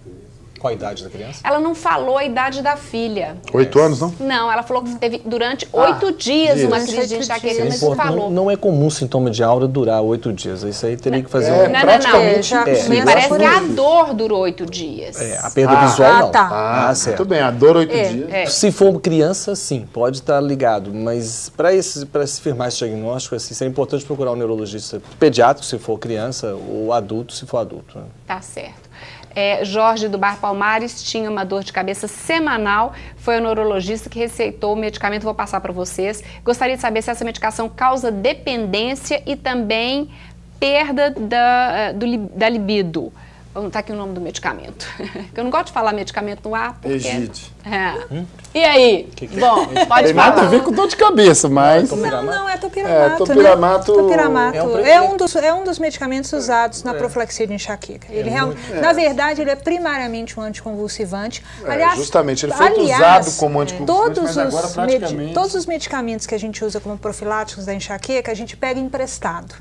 Qual a idade da criança? Ela não falou a idade da filha. 8 anos, não? Não, ela falou que teve durante 8 dias uma crise de enxaqueca, mas não falou. Não é comum sintoma de aura durar 8 dias. Isso aí teria que fazer praticamente. Me parece que a dor durou 8 dias. A perda visual não. Tá. Certo. Muito bem, a dor 8 dias. Se for criança, sim, pode estar ligado. Mas para se firmar esse diagnóstico, assim, seria importante procurar um neurologista pediátrico, se for criança, ou adulto, se for adulto. Né? Tá certo. Jorge, do Bar Palmares, tinha uma dor de cabeça semanal, foi o neurologista que receitou o medicamento, vou passar para vocês. Gostaria de saber se essa medicação causa dependência e também perda da libido. Vamos botar aqui o nome do medicamento. Eu não gosto de falar medicamento no ar, porque... Egide. E aí? Bom, pode falar. Tem nada a ver com dor de cabeça, mas... Não, é topiramato, topiramato, é um dos medicamentos usados na profilaxia de enxaqueca. Ele na verdade, ele é primariamente um anticonvulsivante. Aliás, justamente, ele foi usado como anticonvulsivante, mas agora praticamente... Todos os medicamentos que a gente usa como profiláticos da enxaqueca, a gente pega emprestado.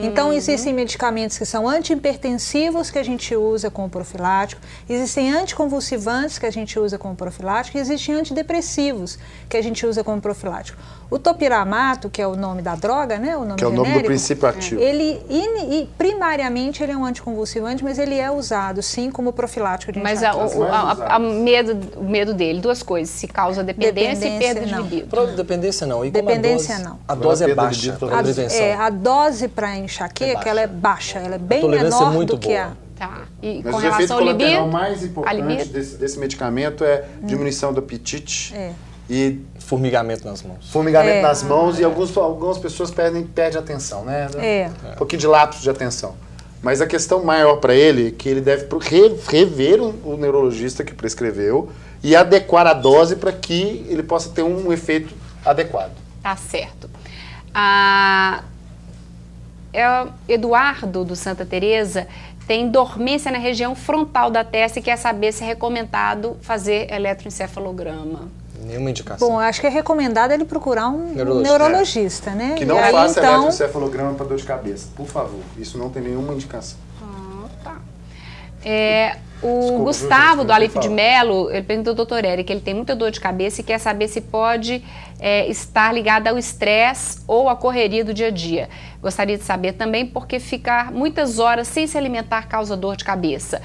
Então, existem medicamentos que são antihipertensivos que a gente usa como profilático, existem anticonvulsivantes que a gente usa como profilático e existem antidepressivos que a gente usa como profilático. O topiramato, que é o nome da droga, né, o nome que é o nome do princípio ativo. Primariamente, ele é um anticonvulsivante, mas ele é usado, sim, como profilático de enxaqueca. Mas o medo dele, duas coisas, se causa dependência e perda de libido. Dependência não. E dependência não. A dose é baixa para a prevenção. A dose para a enxaqueca, ela é baixa, ela é bem menor do que a... Tá. E mas com o efeito relação ao libido, colateral mais importante desse medicamento é diminuição do apetite e formigamento nas mãos. Formigamento nas mãos e algumas pessoas perdem a atenção, né? Um pouquinho de lapso de atenção. Mas a questão maior para ele é que ele deve rever o neurologista que prescreveu e adequar a dose para que ele possa ter um efeito adequado. Tá certo. Eduardo, do Santa Teresa, tem dormência na região frontal da testa e quer saber se é recomendado fazer eletroencefalograma. Nenhuma indicação. Bom, acho que é recomendado ele procurar um neurologista, né? Que não faça eletroencefalograma para dor de cabeça, por favor. Isso não tem nenhuma indicação. Tá. O Gustavo, do Alípio de Melo, ele perguntou ao doutor Eric que ele tem muita dor de cabeça e quer saber se pode estar ligado ao estresse ou à correria do dia a dia. Gostaria de saber também porque ficar muitas horas sem se alimentar causa dor de cabeça.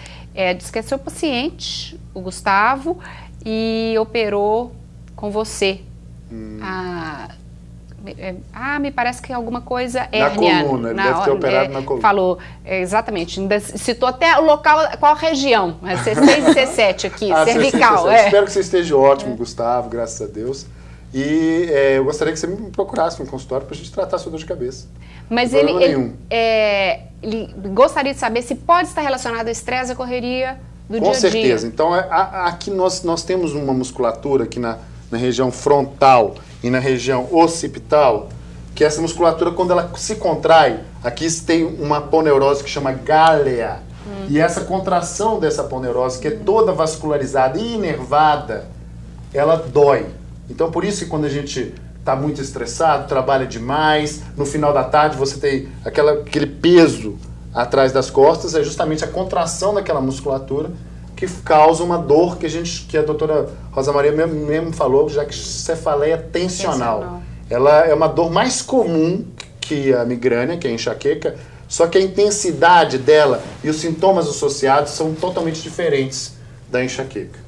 Diz que é seu paciente, o Gustavo, e operou com você. Me parece que alguma coisa hérnia. Na coluna, ele deve ter operado na coluna. Falou, exatamente. Ainda citou até o local, qual região. C6 e C7 aqui, cervical. Espero que você esteja ótimo, Gustavo, graças a Deus. E eu gostaria que você me procurasse um consultório para a gente tratar a sua dor de cabeça. Mas ele gostaria de saber se pode estar relacionado ao estresse e à correria do dia a dia. Com certeza. Então, aqui nós temos uma musculatura aqui na região frontal e na região occipital, que essa musculatura, quando ela se contrai, aqui tem uma aponeurose que chama gálea. E essa contração dessa aponeurose, que é toda vascularizada e inervada, ela dói. Então, por isso que quando a gente está muito estressado, trabalha demais, no final da tarde você tem aquele peso atrás das costas, é justamente a contração daquela musculatura que causa uma dor que a doutora Rosa Maria mesmo falou, já que cefaleia tensional. Ela é uma dor mais comum que a migrânia, que é a enxaqueca, só que a intensidade dela e os sintomas associados são totalmente diferentes da enxaqueca.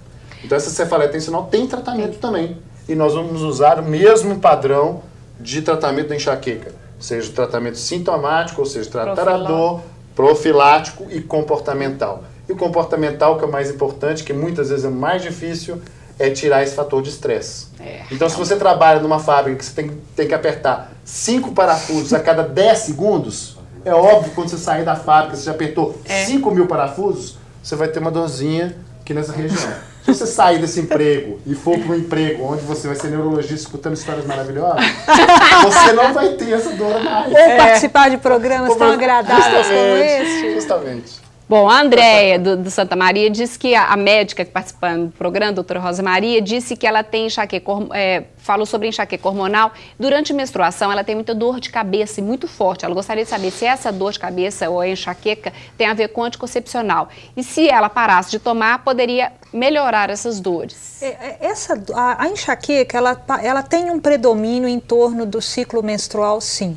Então essa cefaleia tensional tem tratamento também. E nós vamos usar o mesmo padrão de tratamento da enxaqueca. Seja o tratamento sintomático, ou seja, tratar a dor, profilático e comportamental. E o comportamental, que é o mais importante, que muitas vezes é o mais difícil, é tirar esse fator de estresse. Então, se você trabalha numa fábrica que você tem que apertar 5 parafusos a cada 10 segundos, é óbvio que quando você sair da fábrica, você já apertou 5.000 parafusos, você vai ter uma dorzinha aqui nessa região. Se você sair desse emprego e for para um emprego onde você vai ser neurologista escutando histórias maravilhosas, você não vai ter essa dor mais. Ou participar de programas tão agradáveis como este. Justamente. Bom, a Andréia, do Santa Maria, disse que a médica que participando do programa, a doutora Rosa Maria, disse que ela tem enxaqueca, falou sobre enxaqueca hormonal. Durante a menstruação, ela tem muita dor de cabeça e muito forte. Ela gostaria de saber se essa dor de cabeça ou a enxaqueca tem a ver com anticoncepcional. E se ela parasse de tomar, poderia melhorar essas dores. A enxaqueca, ela tem um predomínio em torno do ciclo menstrual, sim.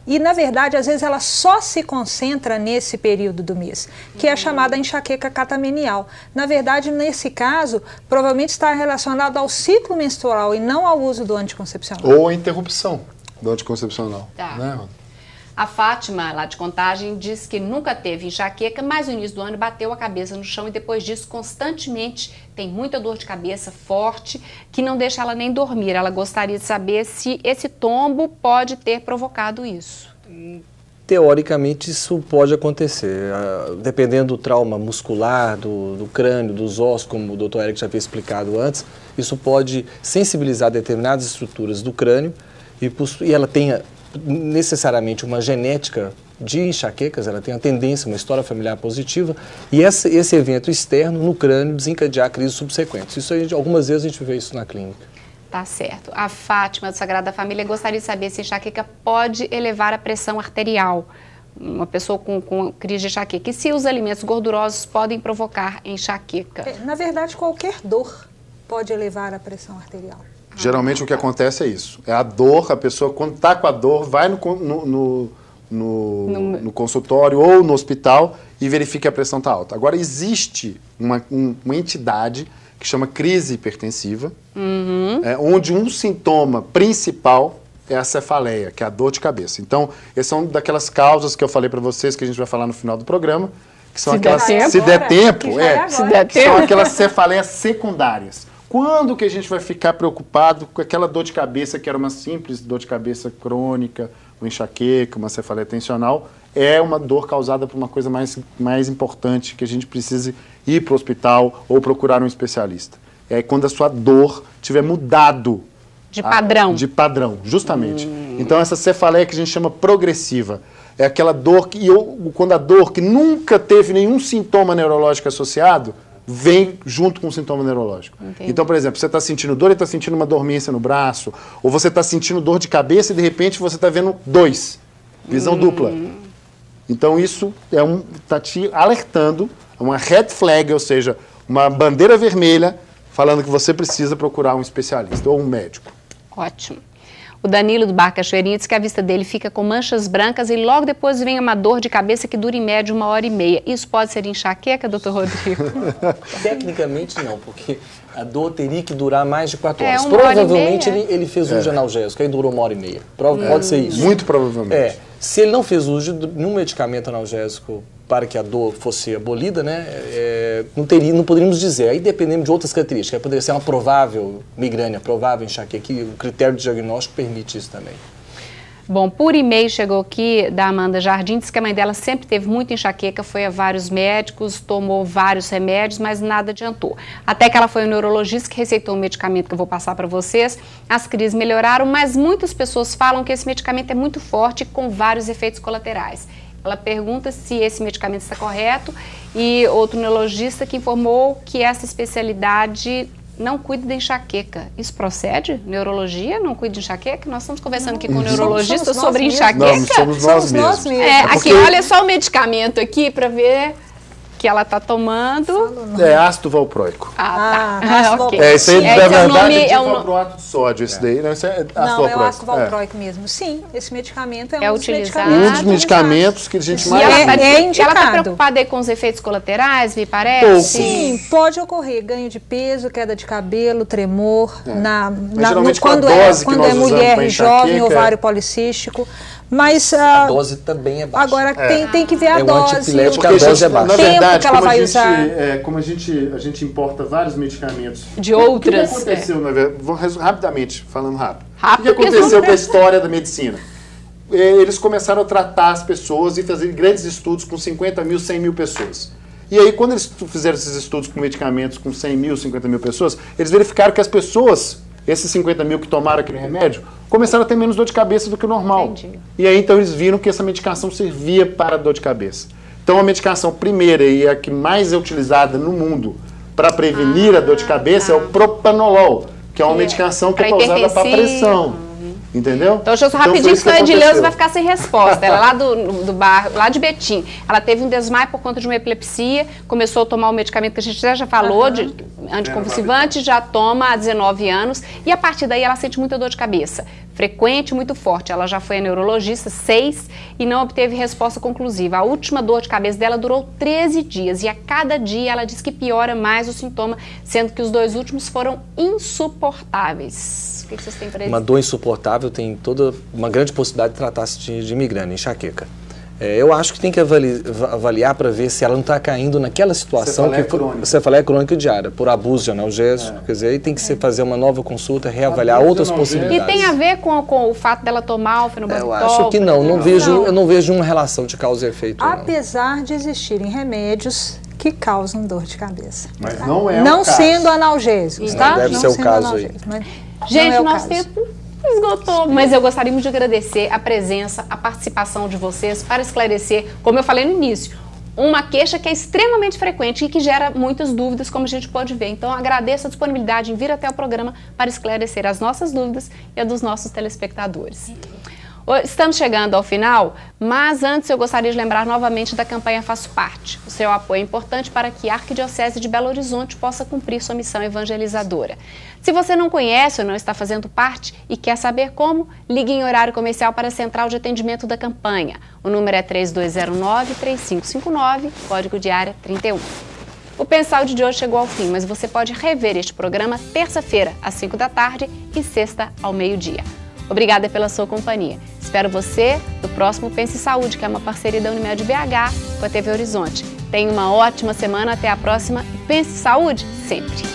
E, na verdade, às vezes ela só se concentra nesse período do mês, que é a chamada enxaqueca catamenial. Na verdade, nesse caso, provavelmente está relacionado ao ciclo menstrual e não ao uso do anticoncepcional. Ou a interrupção do anticoncepcional. Tá. Né? A Fátima, lá de Contagem, disse que nunca teve enxaqueca, mas no início do ano bateu a cabeça no chão e depois disso constantemente tem muita dor de cabeça forte que não deixa ela nem dormir. Ela gostaria de saber se esse tombo pode ter provocado isso. Teoricamente isso pode acontecer, dependendo do trauma muscular, do crânio, dos ossos, como o Dr. Eric já havia explicado antes, isso pode sensibilizar determinadas estruturas do crânio e ela tenha necessariamente uma genética de enxaquecas, ela tem a tendência, uma história familiar positiva, e esse evento externo no crânio desencadear crises subsequentes. Isso algumas vezes a gente vê isso na clínica. Tá certo. A Fátima do Sagrada Família gostaria de saber se enxaqueca pode elevar a pressão arterial. Uma pessoa com crise de enxaqueca. E se os alimentos gordurosos podem provocar enxaqueca? Na verdade, qualquer dor pode elevar a pressão arterial. Geralmente o que acontece é isso. É a dor, a pessoa quando está com a dor, vai no consultório ou no hospital e verifica que a pressão está alta. Agora, existe uma entidade que chama crise hipertensiva, onde um sintoma principal é a cefaleia, que é a dor de cabeça. Então, essas são daquelas causas que eu falei para vocês, que a gente vai falar no final do programa, que são se der tempo, são aquelas cefaleias secundárias. Quando que a gente vai ficar preocupado com aquela dor de cabeça, que era uma simples dor de cabeça crônica, uma enxaqueca, uma cefaleia tensional, é uma dor causada por uma coisa mais importante, que a gente precise ir para o hospital ou procurar um especialista. É quando a sua dor tiver mudado. De padrão. De padrão, justamente. Então essa cefaleia que a gente chama progressiva, é aquela dor quando a dor que nunca teve nenhum sintoma neurológico associado, vem junto com o sintoma neurológico. Entendi. Então, por exemplo, você está sentindo dor e está sentindo uma dormência no braço, ou você está sentindo dor de cabeça e de repente você está vendo 2, visão dupla. Então isso está te alertando, uma red flag, ou seja, uma bandeira vermelha, falando que você precisa procurar um especialista ou um médico. Ótimo. O Danilo do Bar Cachoeirinha diz que a vista dele fica com manchas brancas e logo depois vem uma dor de cabeça que dura em média 1h30. Isso pode ser enxaqueca, doutor Rodrigo? Tecnicamente não, porque a dor teria que durar mais de 4 horas. 1h30? Provavelmente ele fez uso de analgésico, aí durou 1h30. Pode ser isso. Muito provavelmente. Se ele não fez uso de nenhum medicamento analgésico para que a dor fosse abolida, né, não poderíamos dizer. Aí dependendo de outras características. Poderia ser uma provável migrânia, provável enxaqueca, que o critério de diagnóstico permite isso também. Bom, por e-mail chegou aqui da Amanda Jardim, diz que a mãe dela sempre teve muita enxaqueca, foi a vários médicos, tomou vários remédios, mas nada adiantou. Até que ela foi ao neurologista que receitou um medicamento que eu vou passar para vocês, as crises melhoraram, mas muitas pessoas falam que esse medicamento é muito forte com vários efeitos colaterais. Ela pergunta se esse medicamento está correto e outro neurologista que informou que essa especialidade não cuida de enxaqueca. Isso procede? Neurologia não cuida de enxaqueca? Nós estamos conversando aqui com o neurologista sobre enxaqueca. Não, somos nós mesmos. Aqui, olha só o medicamento aqui para ver que ela está tomando. É ácido valproico. Ok. Isso aí, na verdade, é valproato de sódio, esse daí. Não, isso é ácido valproico. Não, é o ácido valproico mesmo. Sim, esse medicamento é um dos utilizado. Um dos medicamentos que a gente mais... indicado. Ela está preocupada aí com os efeitos colaterais, me parece? Pouco. Sim, pode ocorrer ganho de peso, queda de cabelo, tremor, quando é mulher jovem, ovário policístico. Mas a dose também é baixa. Agora tem que ver a dose. Porque a dose é baixa. Na verdade, que ela vai usar. Como a gente importa vários medicamentos de outras. O que aconteceu, na verdade? Vou rapidamente, falando rápido. O que aconteceu com a história da medicina? Eles começaram a tratar as pessoas e fazer grandes estudos com 50 mil, 100 mil pessoas. E aí, quando eles fizeram esses estudos com medicamentos com 100 mil, 50 mil pessoas, eles verificaram que as pessoas, esses 50 mil que tomaram aquele remédio, começaram a ter menos dor de cabeça do que o normal. Entendi. E aí, então, eles viram que essa medicação servia para a dor de cabeça. Então, a medicação primeira e a que mais é utilizada no mundo para prevenir a dor de cabeça é o propanolol, que é uma medicação que é usada para pressão. Entendeu? Então, deixa eu só rapidinho, senão a Edileuza vai ficar sem resposta. Ela é lá do bairro, lá de Betim. Ela teve um desmaio por conta de uma epilepsia, começou a tomar o medicamento que a gente já falou, de anticonvulsivante, já toma há 19 anos, e a partir daí ela sente muita dor de cabeça. Frequente, muito forte. Ela já foi a neurologista 6 e não obteve resposta conclusiva. A última dor de cabeça dela durou 13 dias e a cada dia ela diz que piora mais o sintoma, sendo que os 2 últimos foram insuportáveis. O que vocês têm para dizer? Uma dor insuportável tem toda uma grande possibilidade de tratar-se de migrânia, enxaqueca. Eu acho que tem que avaliar para ver se ela não está caindo naquela situação cefaleia crônica diária, por abuso de analgésico, quer dizer, aí tem que fazer uma nova consulta, reavaliar outras possibilidades. E tem a ver com o fato dela tomar o fenobarbital? Eu acho que não, eu não vejo uma relação de causa e efeito. Apesar de existirem remédios que causam dor de cabeça. Mas não é não sendo analgésicos, tá? Deve ser o caso aí. Gente, nosso tempo esgotou, mas eu gostaria de agradecer a presença, a participação de vocês para esclarecer, como eu falei no início, uma queixa que é extremamente frequente e que gera muitas dúvidas, como a gente pode ver. Então, agradeço a disponibilidade em vir até o programa para esclarecer as nossas dúvidas e a dos nossos telespectadores. Estamos chegando ao final, mas antes eu gostaria de lembrar novamente da campanha Faço Parte. O seu apoio é importante para que a Arquidiocese de Belo Horizonte possa cumprir sua missão evangelizadora. Se você não conhece ou não está fazendo parte e quer saber como, ligue em horário comercial para a central de atendimento da campanha. O número é 3209-3559, código de área 31. O Pensaúde de hoje chegou ao fim, mas você pode rever este programa terça-feira, às 5 da tarde e sexta, ao meio-dia. Obrigada pela sua companhia. Espero você no próximo Pense Saúde, que é uma parceria da Unimed BH com a TV Horizonte. Tenha uma ótima semana, até a próxima e Pense Saúde sempre!